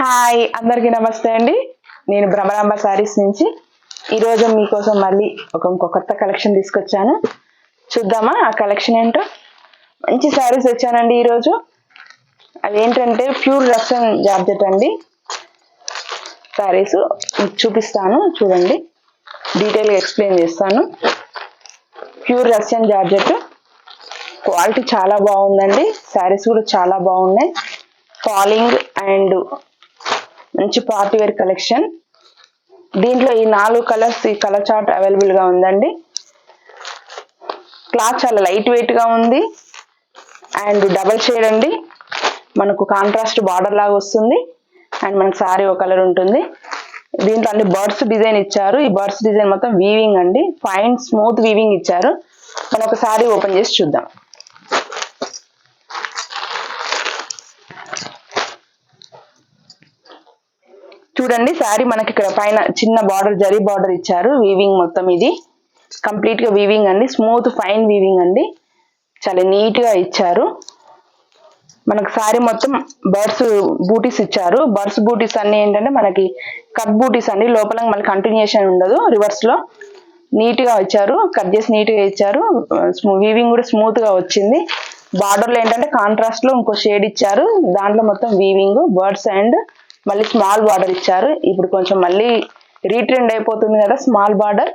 Hi అందరికీ నమస్తే అండి. నేను భ్రమరాంబ శారీస్ నుంచి ఈరోజు మీకోసం మళ్ళీ ఇంకో కొత్త కలెక్షన్ తీసుకొచ్చాను. చూద్దామా ఆ కలెక్షన్ ఏంటో. మంచి శారీస్ వచ్చానండి ఈరోజు. అదేంటంటే ప్యూర్ రఫ్సన్ జార్జెట్ అండి. శారీస్ చూపిస్తాను చూడండి, డీటెయిల్గా ఎక్స్ప్లెయిన్ చేస్తాను. ప్యూర్ రఫ్సన్ జార్జెట్ క్వాలిటీ చాలా బాగుందండి. శారీస్ కూడా చాలా బాగున్నాయి. ఫాలింగ్ అండ్ మంచి పార్టీ వేర్ కలెక్షన్. దీంట్లో ఈ 4 కలర్స్, ఈ కలర్ చార్ట్ అవైలబుల్ గా ఉందండి. క్లాత్ చాలా లైట్ వెయిట్ గా ఉంది అండ్ డబల్ షేడ్ అండి. మనకు కాంట్రాస్ట్ బార్డర్ లాగా వస్తుంది అండ్ మనకు సారీ ఒక కలర్ ఉంటుంది. దీంట్లో అన్ని బర్డ్స్ డిజైన్ ఇచ్చారు. ఈ బర్డ్స్ డిజైన్ మొత్తం వీవింగ్ అండి, ఫైన్ స్మూత్ వీవింగ్ ఇచ్చారు. మనం ఒక సారీ ఓపెన్ చేసి చూద్దాం. చూడండి, శారీ మనకి ఇక్కడ పైన చిన్న బార్డర్, జరీ బార్డర్ ఇచ్చారు. వీవింగ్ మొత్తం ఇది కంప్లీట్ గా వీవింగ్ అండి, స్మూత్ ఫైన్ వీవింగ్ అండి, చాలా నీట్ గా ఇచ్చారు. మనకు శారీ మొత్తం బర్డ్స్ బూటీస్ ఇచ్చారు. బర్డ్స్ బూటీస్ అన్ని ఏంటంటే మనకి కట్ బూటీస్ అండి, లోపల మళ్ళీ కంటిన్యూషన్ ఉండదు, రివర్స్ లో నీట్ గా ఇచ్చారు. కట్ చేసి నీట్ గా ఇచ్చారు. వీవింగ్ కూడా స్మూత్ గా వచ్చింది. బార్డర్ లో ఏంటంటే కాంట్రాస్ట్ లో ఇంకో షేడ్ ఇచ్చారు. దాంట్లో మొత్తం వీవింగ్ బర్డ్స్ అండ్ మళ్ళీ స్మాల్ బార్డర్ ఇచ్చారు. ఇప్పుడు కొంచెం మళ్ళీ రీట్రెండ్ అయిపోతుంది కదా, స్మాల్ బార్డర్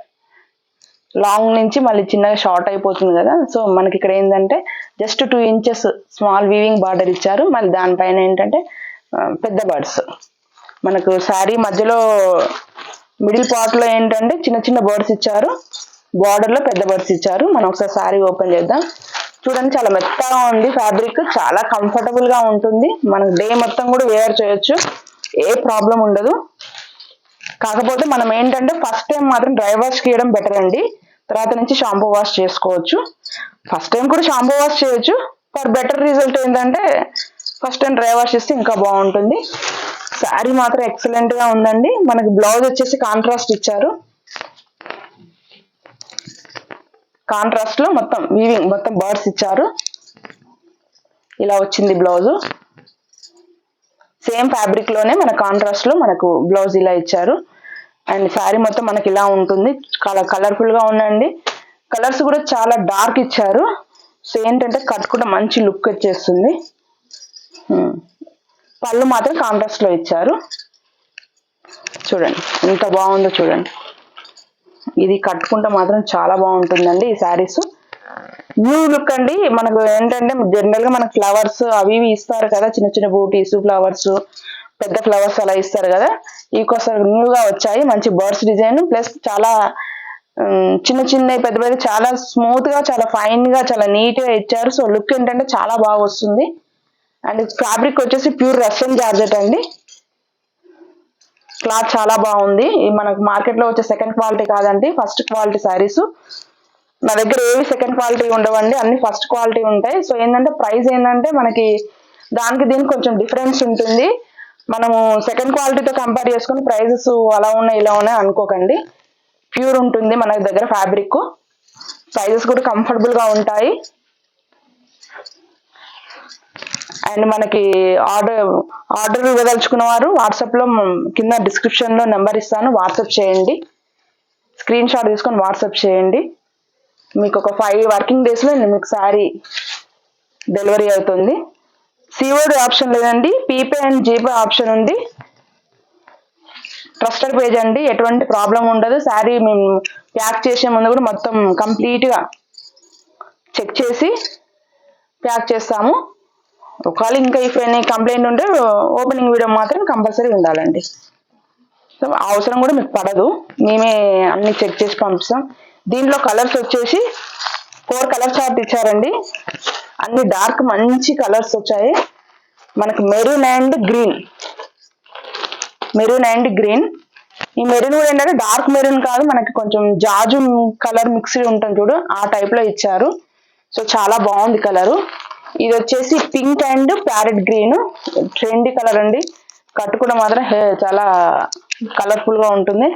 లాంగ్ నుంచి మళ్ళీ చిన్నగా షార్ట్ అయిపోతుంది కదా. సో మనకి ఇక్కడ ఏంటంటే just 2 inches small weaving border ఇచ్చారు. మళ్ళీ దానిపైన ఏంటంటే పెద్ద బర్డ్స్. మనకు శారీ మధ్యలో మిడిల్ పార్ట్ లో ఏంటంటే చిన్న చిన్న బర్డ్స్ ఇచ్చారు, బార్డర్ లో పెద్ద బర్డ్స్ ఇచ్చారు. మనం ఒకసారి శారీ ఓపెన్ చేద్దాం. చూడండి, చాలా మెత్తగా ఉంది ఫ్యాబ్రిక్, చాలా కంఫర్టబుల్ గా ఉంటుంది. మనకు డే మొత్తం కూడా వేర్ చేయొచ్చు, ఏ ప్రాబ్లం ఉండదు. కాకపోతే మనం ఏంటంటే ఫస్ట్ టైం మాత్రం డ్రై వాష్ చేయడం బెటర్ అండి. తర్వాత నుంచి షాంపూ వాష్ చేసుకోవచ్చు. ఫస్ట్ టైం కూడా షాంపూ వాష్ చేయొచ్చు. ఫర్ బెటర్ రిజల్ట్ ఏంటంటే ఫస్ట్ టైం డ్రై వాష్ చేస్తే ఇంకా బాగుంటుంది. శారీ మాత్రం ఎక్సలెంట్ గా ఉందండి. మనకి బ్లౌజ్ వచ్చేసి కాంట్రాస్ట్ ఇచ్చారు. కాంట్రాస్ట్ లో మొత్తం వీవింగ్, మొత్తం బర్డ్స్ ఇచ్చారు. ఇలా వచ్చింది బ్లౌజ్. సేమ్ ఫ్యాబ్రిక్ లోనే మన కాంట్రాస్ట్ లో మనకు బ్లౌజ్ ఇలా ఇచ్చారు. అండ్ శారీ మొత్తం మనకి ఇలా ఉంటుంది. కలర్ఫుల్ గా ఉందండి. కలర్స్ కూడా చాలా డార్క్ ఇచ్చారు. సో ఏంటంటే కట్టుకుంటే మంచి లుక్ వచ్చేస్తుంది. పళ్ళు మాత్రం కాంట్రాస్ట్ లో ఇచ్చారు. చూడండి ఎంత బాగుందో చూడండి. ఇది కట్టుకుంటే మాత్రం చాలా బాగుంటుందండి ఈ శారీస్. న్యూ లుక్ అండి. మనకు ఏంటంటే జనరల్ గా మనకు ఫ్లవర్స్ అవి ఇవి ఇస్తారు కదా, చిన్న చిన్న బూటీస్, ఫ్లవర్స్, పెద్ద ఫ్లవర్స్ అలా ఇస్తారు కదా. ఇంకోసారి న్యూగా వచ్చాయి. మంచి బర్డ్స్ డిజైన్ ప్లస్ చాలా చిన్న చిన్న పెద్ద పెద్ద చాలా స్మూత్ గా, చాలా ఫైన్ గా, చాలా నీట్ గా ఇచ్చారు. సో లుక్ ఏంటంటే చాలా బాగా వస్తుంది. అండ్ ఫ్యాబ్రిక్ వచ్చేసి ప్యూర్ రఫ్సన్ జార్జెట్ అండి. క్లాత్ చాలా బాగుంది. మనకు మార్కెట్ లో వచ్చే సెకండ్ క్వాలిటీ కాదండి, ఫస్ట్ క్వాలిటీ శారీస్. నా దగ్గర ఏవి సెకండ్ క్వాలిటీ ఉండవండి, అన్ని ఫస్ట్ క్వాలిటీ ఉంటాయి. సో ఏంటంటే ప్రైస్ ఏంటంటే మనకి దానికి దీనికి కొంచెం డిఫరెన్స్ ఉంటుంది. మనము సెకండ్ క్వాలిటీతో కంపేర్ చేసుకుని ప్రైజెస్ అలా ఉన్నాయి ఇలా ఉన్నాయి అనుకోకండి. ప్యూర్ ఉంటుంది మన దగ్గర ఫ్యాబ్రిక్. ప్రైజెస్ కూడా కంఫర్టబుల్ గా ఉంటాయి. అండ్ మనకి ఆర్డర్ ఇవ్వదలుచుకున్న వారు వాట్సాప్ లో కింద డిస్క్రిప్షన్ లో నెంబర్ ఇస్తాను, వాట్సాప్ చేయండి. స్క్రీన్ షాట్ తీసుకొని వాట్సాప్ చేయండి. మీకు ఒక 5 వర్కింగ్ డేస్ లో మీకు శారీ డెలివరీ అవుతుంది. సిఓడి ఆప్షన్ లేదండి, పీపే అండ్ జీపే ఆప్షన్ ఉంది. ట్రస్టెడ్ పేజ్ అండి, ఎటువంటి ప్రాబ్లం ఉండదు. శారీ మేము ప్యాక్ చేసే ముందు కూడా మొత్తం కంప్లీట్ గా చెక్ చేసి ప్యాక్ చేస్తాము. ఒకవేళ ఇంకా ఇఫ్ ఎనీ కంప్లైంట్ ఉంటే ఓపెనింగ్ వీడియో మాత్రం కంపల్సరీ ఉండాలండి. సో అవసరం కూడా మీకు పడదు, మేమే అన్ని చెక్ చేసి పంపిస్తాం. దీంట్లో కలర్స్ వచ్చేసి 4 కలర్ చార్ట్ ఇచ్చారండి. అన్ని డార్క్ మంచి కలర్స్ వచ్చాయి. మనకి maroon and green, maroon and green. ఈ మెరూన్ కూడా ఏంటంటే డార్క్ మెరూన్ కాదు, మనకి కొంచెం జాజు కలర్ మిక్స్డ్ ఉంటుంది చూడు, ఆ టైప్ లో ఇచ్చారు. సో చాలా బాగుంది కలరు. ఇది వచ్చేసి pink and parrot green, trendy colour అండి. కట్టుకోవడం మాత్రం చాలా కలర్ఫుల్ గా ఉంటుంది.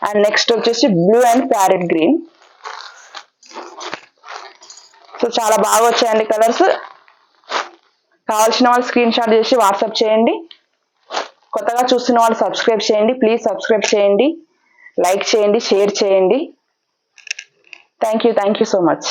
అండ్ నెక్స్ట్ వచ్చేసి blue and parrot green. So చాలా బాగా వచ్చాయండి కలర్స్. కావాల్సిన వాళ్ళు స్క్రీన్ షాట్ చేసి వాట్సాప్ చేయండి. కొత్తగా చూస్తున్న వాళ్ళు సబ్స్క్రైబ్ చేయండి, ప్లీజ్ సబ్స్క్రైబ్ చేయండి, లైక్ చేయండి, షేర్ చేయండి. Thank you so much.